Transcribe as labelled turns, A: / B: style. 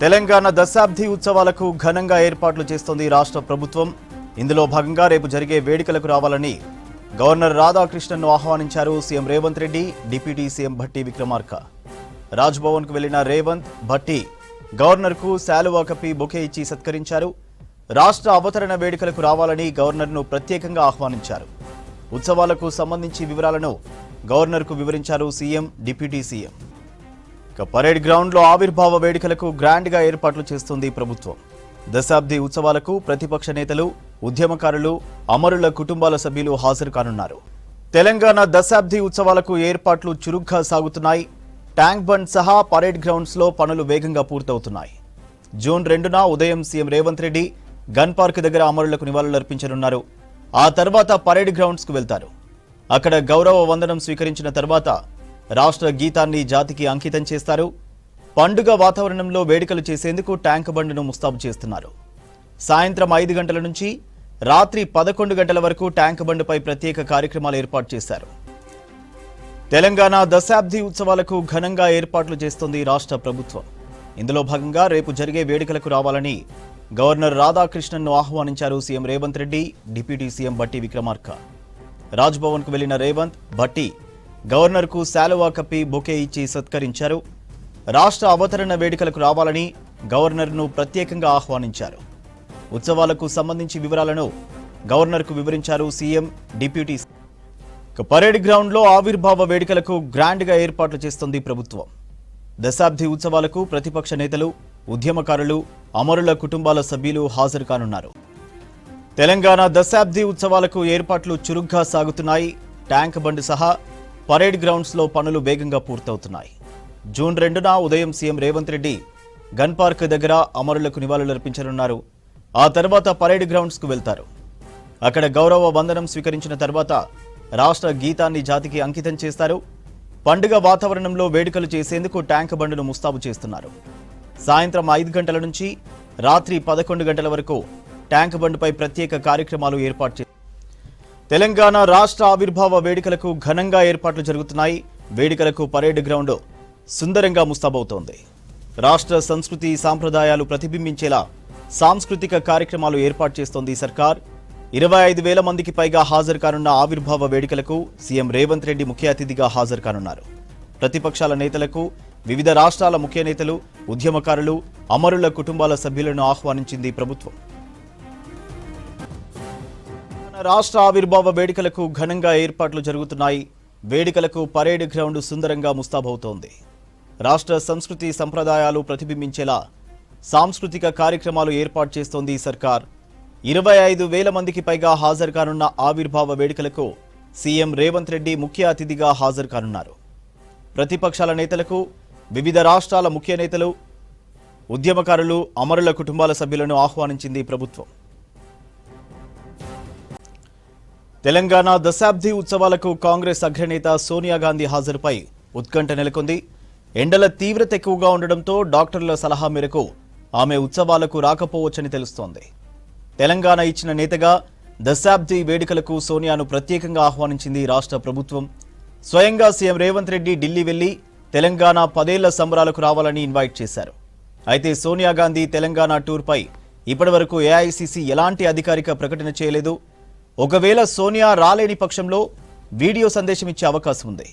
A: తెలంగాణ దశాబ్ది ఉత్సవాలకు ఘనంగా ఏర్పాట్లు చేస్తోంది రాష్ట్ర ప్రభుత్వం. ఇందులో భాగంగా రేపు జరిగే వేడుకలకు రావాలని గవర్నర్ రాధాకృష్ణన్ను ఆహ్వానించారు CM Revanth Reddy, deputy CM Bhatti Vikramarka. రాజ్భవన్కు వెళ్లిన రేవంత్, భట్టి గవర్నర్కు శాలువా కప్పి బొకే ఇచ్చి సత్కరించారు. రాష్ట్ర అవతరణ వేడుకలకు రావాలని గవర్నర్ను ప్రత్యేకంగా ఆహ్వానించారు. ఉత్సవాలకు సంబంధించి వివరాలను గవర్నర్కు వివరించారు సీఎం, డిప్యూటీ సీఎం. పరేడ్ గ్రౌండ్లో ఆవిర్భావ వేడుకలకు గ్రాండ్గా ఏర్పాట్లు చేస్తుంది ప్రభుత్వం. దశాబ్ది ఉత్సవాలకు ప్రతిపక్ష నేతలు, ఉద్యమకారులు, అమరుల కుటుంబాల సభ్యులు హాజరు కానున్నారు. తెలంగాణ దశాబ్ది ఉత్సవాలకు ఏర్పాట్లు చురుగ్గా సాగుతున్నాయి. ట్యాంక్ బండ్ సహా పరేడ్ గ్రౌండ్స్లో పనులు వేగంగా పూర్తవుతున్నాయి. జూన్ 2న ఉదయం CM Revanth Reddy gun park దగ్గర అమరులకు నివాళులర్పించనున్నారు. ఆ తర్వాత పరేడ్ గ్రౌండ్స్కు వెళ్తారు. అక్కడ గౌరవ వందనం స్వీకరించిన తర్వాత రాష్ట్ర గీతాన్ని జాతికి అంకితం చేస్తారు. పండుగ వాతావరణంలో వేడుకలు చేసేందుకు ట్యాంక్ బండ్ను ముస్తాబు చేస్తున్నారు. సాయంత్రం 5 గంటల నుంచి రాత్రి 11 గంటల వరకు ట్యాంక్ బండ్పై ప్రత్యేక కార్యక్రమాలు ఏర్పాటు చేశారు. తెలంగాణ దశాబ్ది ఉత్సవాలకు ఘనంగా ఏర్పాట్లు చేస్తోంది రాష్ట్ర ప్రభుత్వం. ఇందులో భాగంగా రేపు జరిగే వేడుకలకు రావాలని గవర్నర్ రాధాకృష్ణన్ను ఆహ్వానించారు CM Revanth Reddy, deputy CM Bhatti Vikramarka. రాజ్భవన్కు వెళ్లిన రేవంత్, భట్టి గవర్నర్కు శాలువా కప్పి బొకే ఇచ్చి సత్కరించారు. రాష్ట్ర అవతరణ వేడుకలకు రావాలని గవర్నర్ను ప్రత్యేకంగా ఆహ్వానించారు. ఉత్సవాలకు సంబంధించి వివరాలను గవర్నర్కు వివరించారు సీఎం, డిప్యూటీ. పరేడ్ గ్రౌండ్లో ఆవిర్భావ వేడుకలకు గ్రాండ్గా ఏర్పాట్లు చేస్తోంది ప్రభుత్వం. దశాబ్ది ఉత్సవాలకు ప్రతిపక్ష నేతలు, ఉద్యమకారులు, అమరుల కుటుంబాల సభ్యులు హాజరు కానున్నారు. తెలంగాణ దశాబ్ది ఉత్సవాలకు ఏర్పాట్లు చురుగ్గా సాగుతున్నాయి. ట్యాంక్ బండ్ సహా పరేడ్ గ్రౌండ్స్లో పనులు వేగంగా పూర్తవుతున్నాయి. జూన్ 2న ఉదయం CM Revanth Reddy gun park దగ్గర అమరులకు నివాళులర్పించనున్నారు. ఆ తర్వాత పరేడ్ గ్రౌండ్స్కు వెళ్తారు. అక్కడ గౌరవ వందనం స్వీకరించిన తర్వాత రాష్ట్ర గీతాన్ని జాతికి అంకితం చేస్తారు. పండుగ వాతావరణంలో వేడుకలు చేసేందుకు ట్యాంక్ బండ్ను ముస్తాబు చేస్తున్నారు. సాయంత్రం 5 గంటల నుంచి రాత్రి 11 గంటల వరకు ట్యాంక్ బండ్పై ప్రత్యేక కార్యక్రమాలు ఏర్పాటు చేస్తారు. తెలంగాణ రాష్ట్ర ఆవిర్భావ వేడుకలకు ఘనంగా ఏర్పాట్లు జరుగుతున్నాయి. వేడుకలకు పరేడ్ గ్రౌండ్ సుందరంగా ముస్తాబవుతోంది. రాష్ట్ర సంస్కృతి సాంప్రదాయాలు ప్రతిబింబించేలా సాంస్కృతిక కార్యక్రమాలు ఏర్పాటు చేస్తోంది సర్కార్. 25,000 మందికి పైగా హాజరు కానున్న ఆవిర్భావ వేడుకలకు సీఎం రేవంత్ రెడ్డి ముఖ్య అతిథిగా హాజరు కానున్నారు. ప్రతిపక్షాల నేతలకు, వివిధ రాష్ట్రాల ముఖ్య నేతలు, ఉద్యమకారులు, అమరుల కుటుంబాల సభ్యులను ఆహ్వానించింది ప్రభుత్వం. రాష్ట్ర ఆవిర్భావ వేడుకలకు ఘనంగా ఏర్పాట్లు జరుగుతున్నాయి. వేడుకలకు పరేడ్ గ్రౌండ్ సుందరంగా ముస్తాబవుతోంది. రాష్ట్ర సంస్కృతి సంప్రదాయాలు ప్రతిబింబించేలా సాంస్కృతిక కార్యక్రమాలు ఏర్పాటు చేస్తోంది సర్కార్. 25,000 మందికి పైగా హాజరు కానున్న ఆవిర్భావ వేడుకలకు సీఎం రేవంత్ రెడ్డి ముఖ్య అతిథిగా హాజరు కానున్నారు. ప్రతిపక్షాల నేతలకు, వివిధ రాష్ట్రాల ముఖ్య నేతలు, ఉద్యమకారులు, అమరుల కుటుంబాల సభ్యులను ఆహ్వానించింది ప్రభుత్వం. తెలంగాణ దశాబ్ది ఉత్సవాలకు కాంగ్రెస్ అగ్రనేత సోనియా గాంధీ హాజరుపై ఉత్కంఠ నెలకొంది. ఎండల తీవ్రత ఎక్కువగా ఉండడంతో డాక్టర్ల సలహా మేరకు ఆమె ఉత్సవాలకు రాకపోవచ్చని తెలుస్తోంది. తెలంగాణ ఇచ్చిన నేతగా దశాబ్ది వేడుకలకు సోనియాను ప్రత్యేకంగా ఆహ్వానించింది రాష్ట్ర ప్రభుత్వం. స్వయంగా సీఎం రేవంత్ రెడ్డి ఢిల్లీ వెళ్లి తెలంగాణ 10 ఏళ్ల సంబరాలకు రావాలని ఇన్వైట్ చేశారు. అయితే సోనియా గాంధీ తెలంగాణ టూర్పై ఇప్పటివరకు ఏఐసీసీ ఎలాంటి అధికారిక ప్రకటన చేయలేదు. ఒకవేళ సోనియా రాలేని పక్షంలో వీడియో సందేశం ఇచ్చే అవకాశం ఉంది.